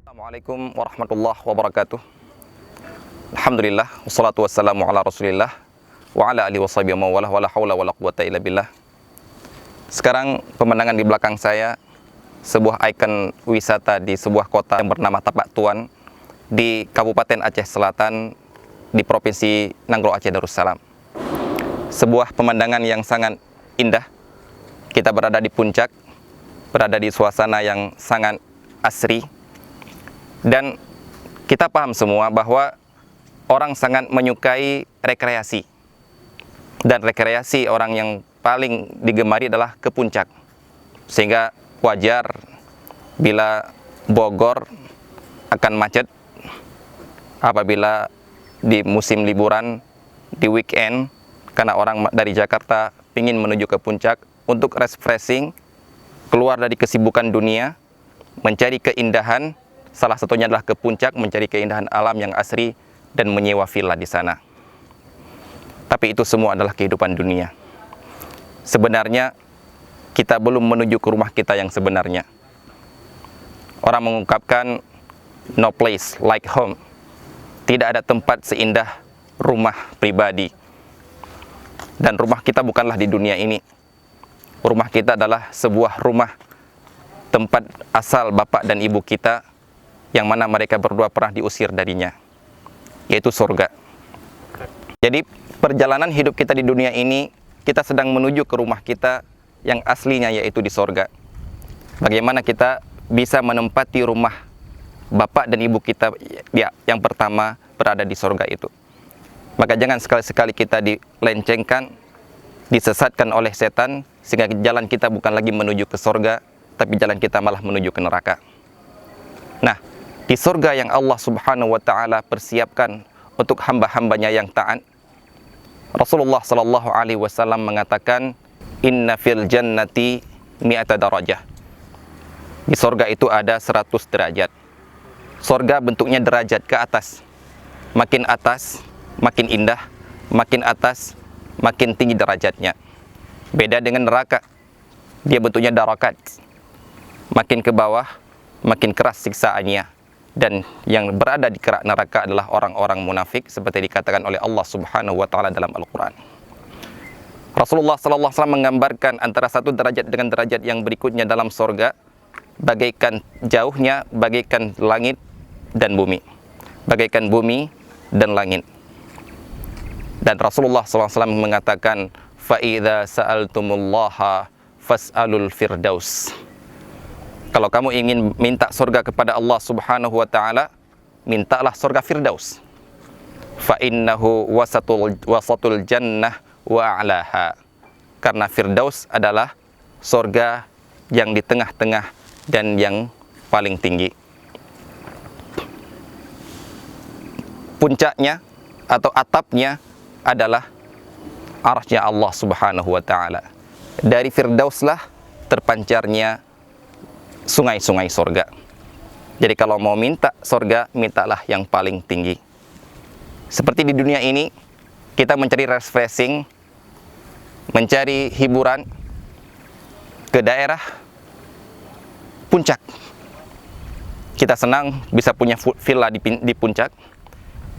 Assalamualaikum warahmatullahi wabarakatuh. Alhamdulillah, wassalatu wassalamu ala rasulillah wa ala alihi washabihi wa mawalah wa la hawla wa la quwata illa billah. Sekarang pemandangan di belakang saya sebuah ikon wisata di sebuah kota yang bernama Tapak Tuan di Kabupaten Aceh Selatan di Provinsi Nanggro Aceh Darussalam. Sebuah pemandangan yang sangat indah. Kita berada di puncak, berada di suasana yang sangat asri. Dan kita paham semua bahwa orang sangat menyukai rekreasi. Dan rekreasi orang yang paling digemari adalah ke puncak. Sehingga wajar bila Bogor akan macet apabila di musim liburan, di weekend, karena orang dari Jakarta ingin menuju ke puncak untuk refreshing, keluar dari kesibukan dunia, mencari keindahan. Salah satunya adalah ke puncak, mencari keindahan alam yang asri dan menyewa villa di sana. Tapi itu semua adalah kehidupan dunia. Sebenarnya kita belum menuju ke rumah kita yang sebenarnya. Orang mengungkapkan no place like home. Tidak ada tempat seindah rumah pribadi. Dan rumah kita bukanlah di dunia ini. Rumah kita adalah sebuah rumah tempat asal bapak dan ibu kita, yang mana mereka berdua pernah diusir darinya, yaitu surga. Jadi perjalanan hidup kita di dunia ini, kita sedang menuju ke rumah kita yang aslinya, yaitu di surga. Bagaimana kita bisa menempati rumah bapak dan ibu kita yang pertama berada di surga itu. Maka jangan sekali-sekali kita dilencengkan, disesatkan oleh setan, sehingga jalan kita bukan lagi menuju ke surga, tapi jalan kita malah menuju ke neraka. Nah, di surga yang Allah Subhanahu wa Ta'ala persiapkan untuk hamba-hambanya yang taat, Rasulullah Sallallahu Alaihi Wasallam mengatakan, Inna fil jannati mi'ata darajah. Di surga itu ada 100 derajat. Surga bentuknya derajat ke atas. Makin atas, makin indah. Makin atas, makin tinggi derajatnya. Beda dengan neraka. Dia bentuknya darakat. Makin ke bawah, makin keras siksaannya. Dan yang berada di kerak neraka adalah orang-orang munafik, seperti dikatakan oleh Allah Subhanahu wa Ta'ala dalam Al-Quran. Rasulullah sallallahu alaihi wasallam menggambarkan antara satu derajat dengan derajat yang berikutnya dalam surga bagaikan jauhnya, bagaikan langit dan bumi, bagaikan bumi dan langit. Dan Rasulullah sallallahu alaihi wasallam mengatakan, fa idza sa'altumullaha fas'alul firdaus. Kalau kamu ingin minta surga kepada Allah Subhanahu wa Ta'ala, mintalah surga Firdaus. Fa innahu wasatul jannah wa a'laha. Karena Firdaus adalah surga yang di tengah-tengah dan yang paling tinggi. Puncaknya atau atapnya adalah arasy-Nya Allah Subhanahu wa Ta'ala. Dari Firdauslah terpancarnya sungai-sungai surga. Jadi kalau mau minta surga, mintalah yang paling tinggi. Seperti di dunia ini, kita mencari refreshing, mencari hiburan ke daerah puncak. Kita senang bisa punya villa di puncak.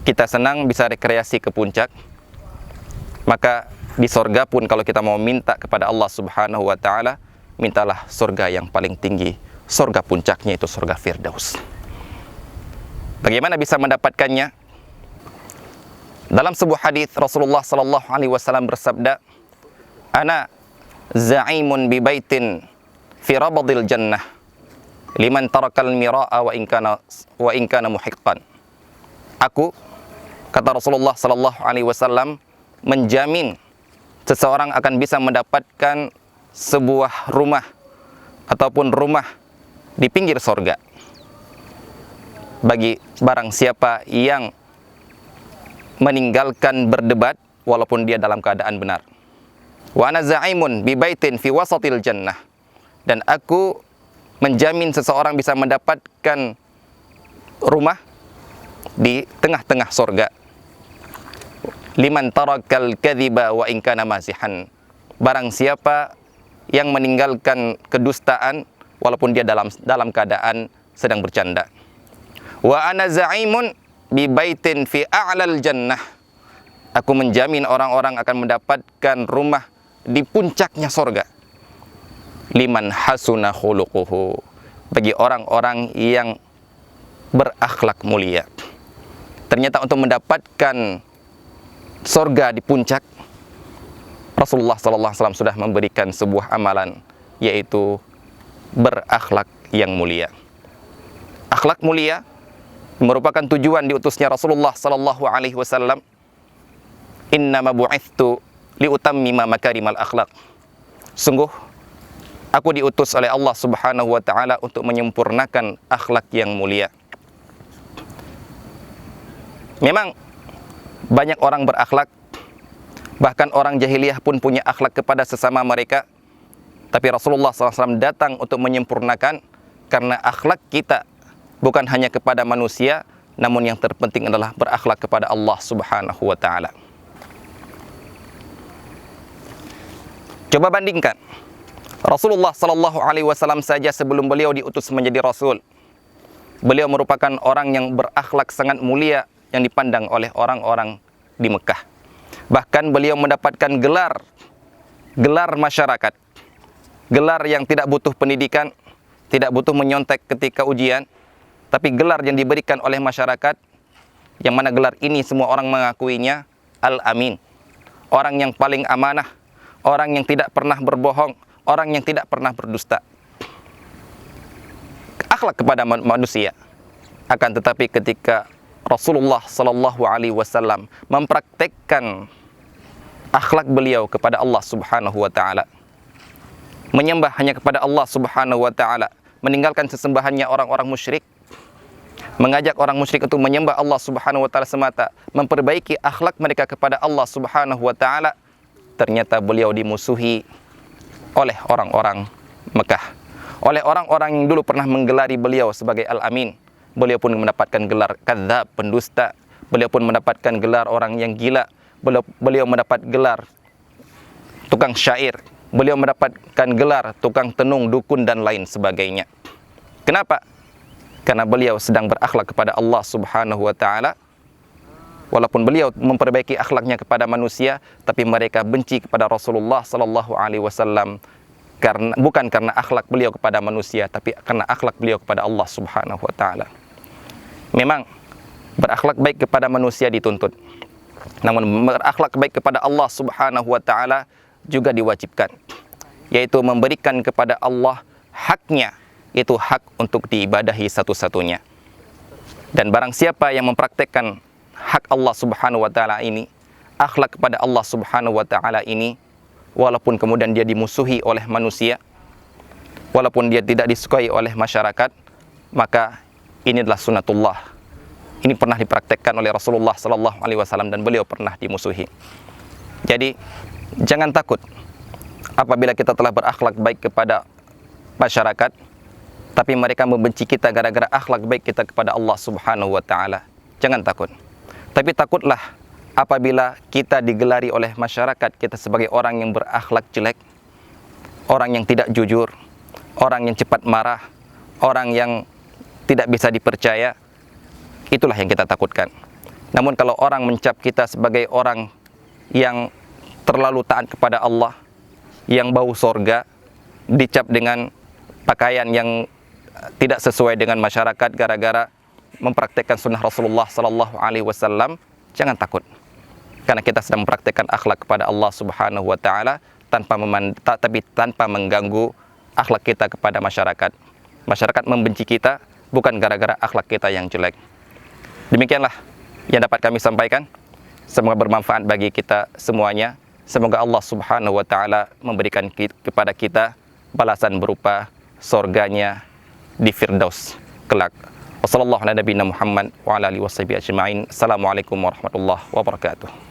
Kita senang bisa rekreasi ke puncak. Maka di surga pun kalau kita mau minta kepada Allah Subhanahu wa Ta'ala, mintalah surga yang paling tinggi. Surga puncaknya itu surga Firdaus. Bagaimana bisa mendapatkannya? Dalam sebuah hadis Rasulullah sallallahu alaihi wasallam bersabda, "Ana za'imun bi baitin fi rabadil jannah liman tarakal mira'a wa in kana muhiqqan." Aku, kata Rasulullah sallallahu alaihi wasallam, menjamin seseorang akan bisa mendapatkan sebuah rumah ataupun rumah di pinggir surga bagi barang siapa yang meninggalkan berdebat walaupun dia dalam keadaan benar. Wa ana za'imun bi baitin fi wasatil jannah. Dan aku menjamin seseorang bisa mendapatkan rumah di tengah-tengah surga. Liman tarakal kadhiba wa in kana mazihan. Barang siapa yang meninggalkan kedustaan walaupun dia dalam keadaan sedang bercanda. Wa ana za'imun bi baitin fi a'lal jannah. Aku menjamin orang-orang akan mendapatkan rumah di puncaknya sorga. Liman hasuna khuluquhu, bagi orang-orang yang berakhlak mulia. Ternyata untuk mendapatkan sorga di puncak, Rasulullah SAW sudah memberikan sebuah amalan, yaitu berakhlak yang mulia. Akhlak mulia merupakan tujuan diutusnya Rasulullah SAW. Innama bu'ithtu liutammima makarimal akhlak. Sungguh aku diutus oleh Allah Subhanahu wa taala untuk menyempurnakan akhlak yang mulia. Memang banyak orang berakhlak, bahkan orang jahiliyah pun punya akhlak kepada sesama mereka. Tapi Rasulullah SAW datang untuk menyempurnakan, karena akhlak kita bukan hanya kepada manusia, namun yang terpenting adalah berakhlak kepada Allah Subhanahu wa taala. Coba bandingkan Rasulullah SAW saja sebelum beliau diutus menjadi Rasul, beliau merupakan orang yang berakhlak sangat mulia yang dipandang oleh orang-orang di Mekah. Bahkan beliau mendapatkan gelar masyarakat, gelar yang tidak butuh pendidikan, tidak butuh menyontek ketika ujian, tapi gelar yang diberikan oleh masyarakat, yang mana gelar ini semua orang mengakuinya Al-Amin, orang yang paling amanah, orang yang tidak pernah berbohong, orang yang tidak pernah berdusta. Akhlak kepada manusia. Akan tetapi ketika Rasulullah SAW mempraktekkan akhlak beliau kepada Allah Subhanahu wa taala, menyembah hanya kepada Allah Subhanahu wa taala, meninggalkan sesembahannya orang-orang musyrik, mengajak orang musyrik untuk menyembah Allah Subhanahu wa taala semata, memperbaiki akhlak mereka kepada Allah Subhanahu wa taala, ternyata beliau dimusuhi oleh orang-orang Mekah, oleh orang-orang yang dulu pernah menggelari beliau sebagai Al-Amin. Beliau pun mendapatkan gelar kadzab, pendusta. Beliau pun mendapatkan gelar orang yang gila. Beliau mendapat gelar tukang syair. Beliau mendapatkan gelar tukang tenung, dukun dan lain sebagainya. Kenapa? Karena beliau sedang berakhlak kepada Allah Subhanahu wa taala. Walaupun beliau memperbaiki akhlaknya kepada manusia, tapi mereka benci kepada Rasulullah SAW bukan karena akhlak beliau kepada manusia, tapi karena akhlak beliau kepada Allah Subhanahu wa taala. Memang berakhlak baik kepada manusia dituntut, namun berakhlak baik kepada Allah Subhanahu wa taala juga diwajibkan, yaitu memberikan kepada Allah haknya, yaitu hak untuk diibadahi satu-satunya. Dan barang siapa yang mempraktekkan hak Allah Subhanahu wa taala ini, akhlak kepada Allah Subhanahu wa taala ini, walaupun kemudian dia dimusuhi oleh manusia, walaupun dia tidak disukai oleh masyarakat, maka ini adalah sunatullah. Ini pernah dipraktekkan oleh Rasulullah SAW dan beliau pernah dimusuhi. Jadi jangan takut apabila kita telah berakhlak baik kepada masyarakat, tapi mereka membenci kita gara-gara akhlak baik kita kepada Allah Subhanahu wa taala. Jangan takut. Tapi takutlah apabila kita digelari oleh masyarakat kita sebagai orang yang berakhlak jelek, orang yang tidak jujur, orang yang cepat marah, orang yang tidak bisa dipercaya. Itulah yang kita takutkan. Namun kalau orang mencap kita sebagai orang yang terlalu taat kepada Allah, yang bau sorga, dicap dengan pakaian yang tidak sesuai dengan masyarakat gara-gara mempraktekkan sunnah Rasulullah SAW, jangan takut. Karena kita sedang mempraktekkan akhlak kepada Allah Subhanahu wa taala tanpa mengganggu akhlak kita kepada masyarakat. Masyarakat membenci kita bukan gara-gara akhlak kita yang jelek. Demikianlah yang dapat kami sampaikan. Semoga bermanfaat bagi kita semuanya. Semoga Allah Subhanahu wa taala memberikan kepada kita balasan berupa surganya di Firdaus kelak. Wassallallahu ala nabiyina Muhammad wa ala alihi washabihi ajma'in. Assalamualaikum warahmatullahi wabarakatuh.